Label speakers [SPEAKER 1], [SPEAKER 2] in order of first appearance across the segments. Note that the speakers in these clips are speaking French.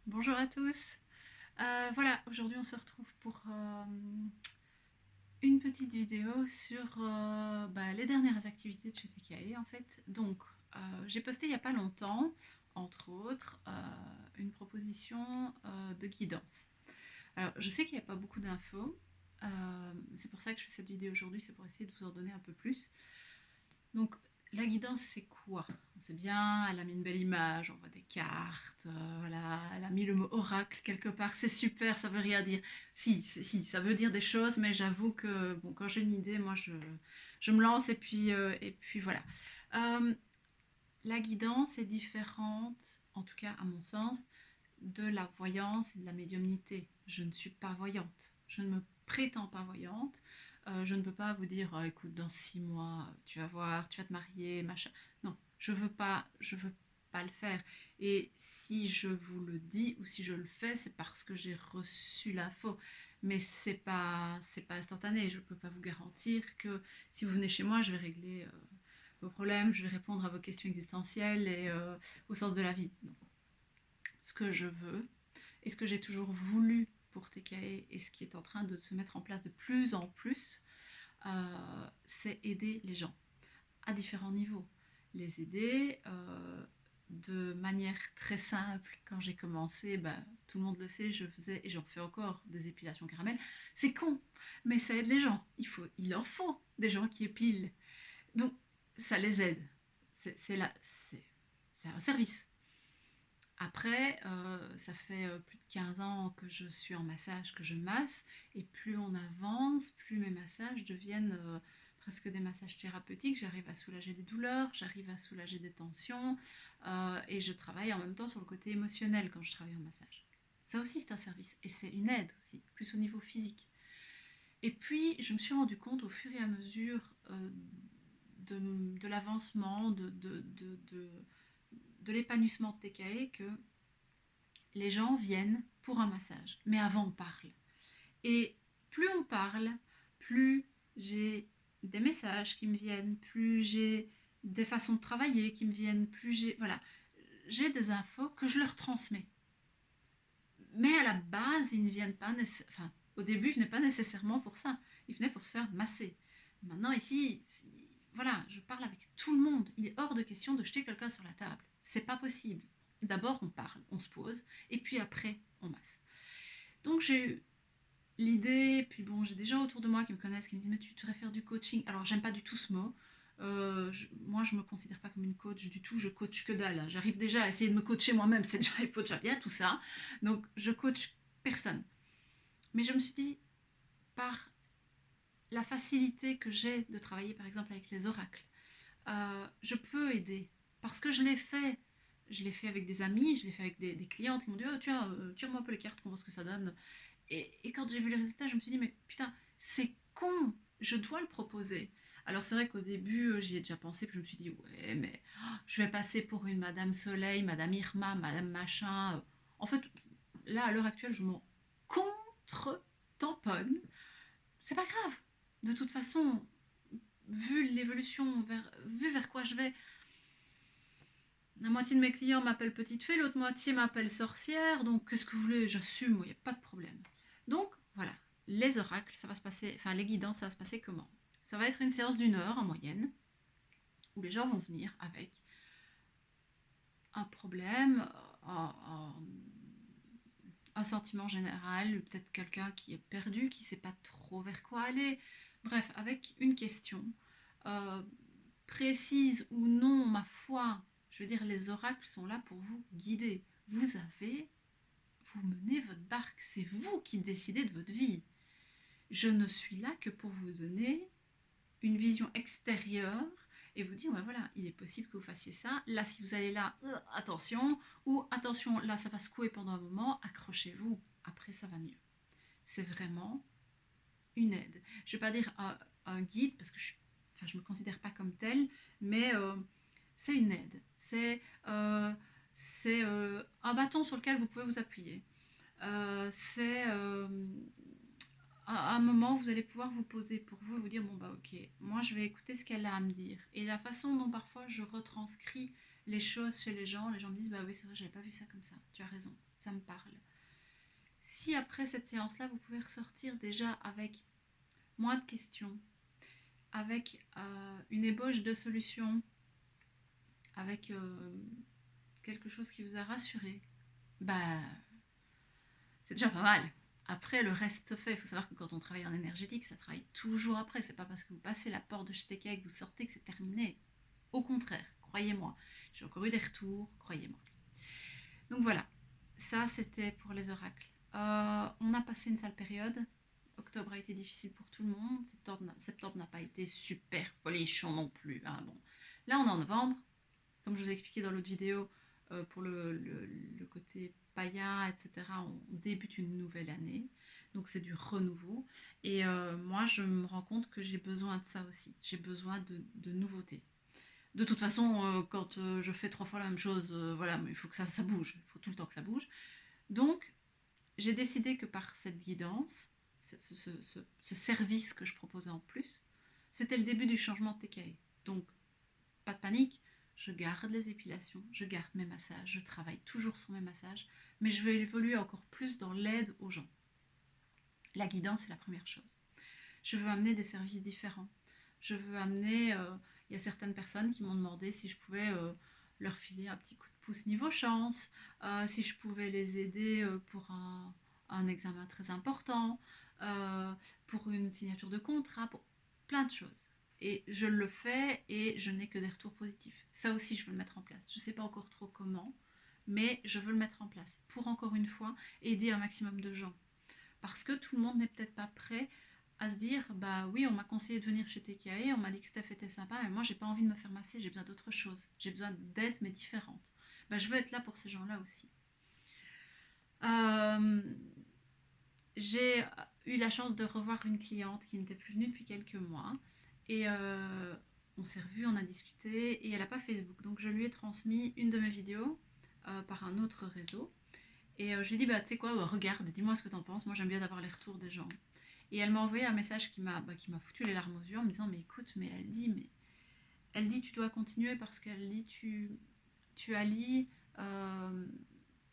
[SPEAKER 1] Bonjour à tous. Voilà, aujourd'hui on se retrouve pour une petite vidéo sur les dernières activités de chez TKE en fait. Donc, j'ai posté il n'y a pas longtemps, entre autres, une proposition de guidance. Alors, je sais qu'il n'y a pas beaucoup d'infos, c'est pour ça que je fais cette vidéo aujourd'hui, c'est pour essayer de vous en donner un peu plus. Donc, la guidance, c'est quoi? C'est bien, elle a mis une belle image, on voit des cartes, voilà, elle a mis le mot oracle quelque part, c'est super, ça veut rien dire. Si, ça veut dire des choses, mais j'avoue que bon, quand j'ai une idée, moi je me lance et puis voilà. Euh, la guidance est différente, en tout cas à mon sens, de la voyance et de la médiumnité. Je ne suis pas voyante, je ne me prétends pas voyante. Je ne peux pas vous dire, oh, écoute, dans 6 mois, tu vas voir, tu vas te marier, machin. Non, je veux pas le faire. Et si je vous le dis ou si je le fais, c'est parce que j'ai reçu l'info. Mais c'est pas instantané. Je peux pas vous garantir que si vous venez chez moi, je vais régler vos problèmes, je vais répondre à vos questions existentielles et au sens de la vie. Non. Ce que je veux et ce que j'ai toujours voulu pour TKE et ce qui est en train de se mettre en place de plus en plus, c'est aider les gens à différents niveaux. Les aider de manière très simple. Quand j'ai commencé, tout le monde le sait, je faisais, et j'en fais encore, des épilations caramel. C'est con, mais ça aide les gens. Il en faut des gens qui épilent. Donc, ça les aide. C'est un service. Après, ça fait plus de 15 ans que je suis en massage, que je masse, et plus on avance, plus mes massages deviennent presque des massages thérapeutiques. J'arrive à soulager des douleurs, j'arrive à soulager des tensions, et je travaille en même temps sur le côté émotionnel quand je travaille en massage. Ça aussi, c'est un service, et c'est une aide aussi, plus au niveau physique. Et puis, je me suis rendu compte au fur et à mesure de l'avancement, de l'épanouissement de TKE que les gens viennent pour un massage. Mais avant, on parle. Et plus on parle, plus j'ai des messages qui me viennent, plus j'ai des façons de travailler qui me viennent, plus j'ai... Voilà, j'ai des infos que je leur transmets. Mais à la base, ils ne viennent pas enfin, au début, ils venaient pas nécessairement pour ça. Ils venaient pour se faire masser. Maintenant, ici, voilà, je parle avec tout le monde. Il est hors de question de jeter quelqu'un sur la table. C'est pas possible. D'abord, on parle, on se pose, et puis après, on masse. Donc, j'ai eu l'idée, puis bon, j'ai des gens autour de moi qui me connaissent, qui me disent, mais tu devrais faire du coaching. Alors, j'aime pas du tout ce mot. Moi, je me considère pas comme une coach du tout, je coach que dalle. J'arrive déjà à essayer de me coacher moi-même, c'est déjà, il faut déjà bien tout ça. Donc, je coach personne. Mais je me suis dit, par la facilité que j'ai de travailler, par exemple, avec les oracles, je peux aider. Parce que je l'ai fait. Je l'ai fait avec des amis, je l'ai fait avec des clientes qui m'ont dit, oh, tiens, tire-moi un peu les cartes, qu'on voit ce que ça donne. Et quand j'ai vu les résultats, je me suis dit, mais putain, c'est con, je dois le proposer. Alors c'est vrai qu'au début, j'y ai déjà pensé, puis je me suis dit, ouais, mais je vais passer pour une Madame Soleil, Madame Irma, Madame Machin. En fait, là, à l'heure actuelle, je m'en contre-tamponne. C'est pas grave. De toute façon, vu l'évolution, vu vers quoi je vais, la moitié de mes clients m'appellent petite fée, l'autre moitié m'appelle sorcière, donc qu'est-ce que vous voulez, j'assume, il n'y a pas de problème. Donc voilà, les oracles, ça va se passer, enfin les guidances, ça va se passer comment? Ça va être une séance d'1 heure en moyenne, où les gens vont venir avec un problème, un sentiment général, peut-être quelqu'un qui est perdu, qui ne sait pas trop vers quoi aller, bref, avec une question. Euh, Précise ou non, ma foi, je veux dire, les oracles sont là pour vous guider. Vous menez votre barque, c'est vous qui décidez de votre vie. Je ne suis là que pour vous donner une vision extérieure et vous dire, ouais, voilà, il est possible que vous fassiez ça. Là, si vous allez là, attention, ou attention, là, ça va secouer pendant un moment, accrochez-vous. Après, ça va mieux. C'est vraiment une aide. Je ne vais pas dire un guide, parce que je me considère pas comme tel, mais c'est une aide. C'est un bâton sur lequel vous pouvez vous appuyer. C'est un moment où vous allez pouvoir vous poser pour vous et vous dire, bon bah ok, moi je vais écouter ce qu'elle a à me dire. Et la façon dont parfois je retranscris les choses chez les gens me disent bah oui c'est vrai j'avais pas vu ça comme ça, tu as raison, ça me parle. Si après cette séance-là vous pouvez ressortir déjà avec moins de questions, avec une ébauche de solutions, avec quelque chose qui vous a rassuré, bah c'est déjà pas mal. Après, le reste se fait. Il faut savoir que quand on travaille en énergétique, ça travaille toujours après. C'est pas parce que vous passez la porte de chez TK et que vous sortez que c'est terminé. Au contraire, croyez-moi. J'ai encore eu des retours, croyez-moi. Donc voilà, ça c'était pour les oracles. On a passé une sale période. Octobre a été difficile pour tout le monde. Septembre n'a pas été super folichon non plus. Hein, bon. Là, on est en novembre. Comme je vous ai expliqué dans l'autre vidéo, pour le côté païen, etc., on débute une nouvelle année. Donc c'est du renouveau. Et moi, je me rends compte que j'ai besoin de ça aussi. J'ai besoin de nouveautés. De toute façon, quand je fais 3 fois la même chose, voilà, mais il faut que ça bouge. Il faut tout le temps que ça bouge. Donc, j'ai décidé que par cette guidance, ce service que je proposais en plus, c'était le début du changement de TKE. Donc, pas de panique, je garde les épilations, je garde mes massages, je travaille toujours sur mes massages, mais je vais évoluer encore plus dans l'aide aux gens. La guidance, c'est la première chose. Je veux amener des services différents. Je veux amener... il y a certaines personnes qui m'ont demandé si je pouvais leur filer un petit coup de pouce niveau chance, si je pouvais les aider pour un examen très important, pour une signature de contrat, pour plein de choses. Et je le fais et je n'ai que des retours positifs. Ça aussi, je veux le mettre en place. Je ne sais pas encore trop comment, mais je veux le mettre en place pour, encore une fois, aider un maximum de gens. Parce que tout le monde n'est peut-être pas prêt à se dire bah oui, on m'a conseillé de venir chez TKE, on m'a dit que Steph était sympa, mais moi j'ai pas envie de me faire masser, j'ai besoin d'autre chose, j'ai besoin d'aide mais différente. Bah, je veux être là pour ces gens-là aussi. J'ai eu la chance de revoir une cliente qui n'était plus venue depuis quelques mois et on s'est revus, on a discuté et elle n'a pas Facebook, donc je lui ai transmis une de mes vidéos par un autre réseau et je lui ai dit bah tu sais quoi, regarde, dis-moi ce que t'en penses, moi j'aime bien d'avoir les retours des gens. Et elle m'a envoyé un message qui m'a foutu les larmes aux yeux en me disant mais écoute, mais elle dit tu dois continuer parce qu'elle dit tu allies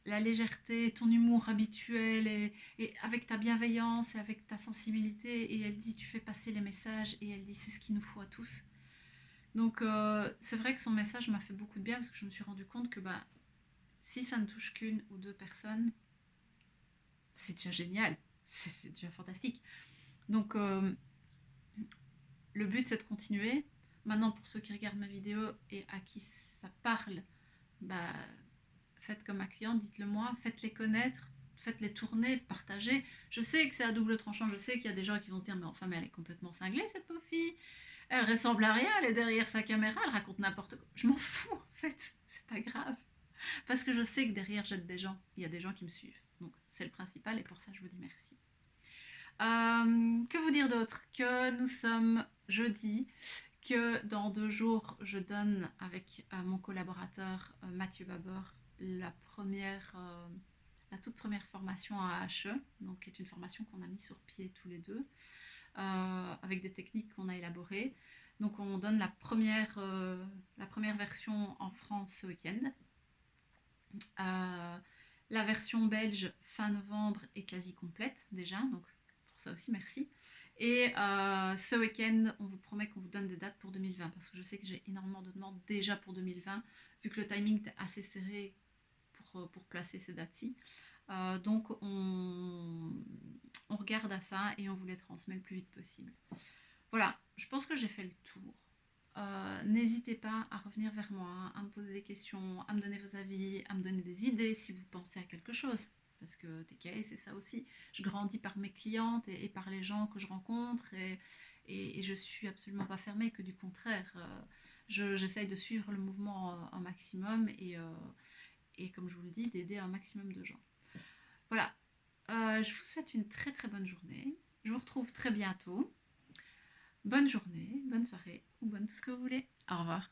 [SPEAKER 1] la légèreté, ton humour habituel et avec ta bienveillance et avec ta sensibilité, et elle dit tu fais passer les messages, et elle dit c'est ce qu'il nous faut à tous. Donc c'est vrai que son message m'a fait beaucoup de bien parce que je me suis rendu compte que bah, si ça ne touche qu'une ou deux personnes, c'est déjà génial, c'est déjà fantastique. Donc le but c'est de continuer. Maintenant pour ceux qui regardent ma vidéo et à qui ça parle, bah, faites comme ma cliente, dites-le moi, faites-les connaître, faites-les tourner, partagez. Je sais que c'est à double tranchant, je sais qu'il y a des gens qui vont se dire mais enfin mais elle est complètement cinglée cette pauvre fille, elle ressemble à rien, elle est derrière sa caméra, elle raconte n'importe quoi. Je m'en fous en fait, c'est pas grave. Parce que je sais que derrière j'aide des gens, il y a des gens qui me suivent. Donc c'est le principal et pour ça je vous dis merci. Que vous dire d'autre? Que nous sommes jeudi, que dans 2 jours je donne avec mon collaborateur Mathieu Babor la toute première formation à AHE, donc qui est une formation qu'on a mis sur pied tous les deux, avec des techniques qu'on a élaborées. Donc on donne la première version en France ce week-end. La version belge fin novembre est quasi complète déjà, donc pour ça aussi merci. Et ce week-end, on vous promet qu'on vous donne des dates pour 2020 parce que je sais que j'ai énormément de demandes déjà pour 2020 vu que le timing est assez serré pour placer ces dates-ci. Donc on regarde à ça et on vous les transmet le plus vite possible. Voilà, je pense que j'ai fait le tour. N'hésitez pas à revenir vers moi, à me poser des questions, à me donner vos avis, à me donner des idées si vous pensez à quelque chose. Parce que TKE, c'est ça aussi. Je grandis par mes clientes et par les gens que je rencontre et je suis absolument pas fermée, que du contraire. J'essaye de suivre le mouvement un maximum et comme je vous le dis, d'aider un maximum de gens. Voilà, je vous souhaite une très très bonne journée. Je vous retrouve très bientôt. Bonne journée, bonne soirée ou bonne tout ce que vous voulez. Au revoir.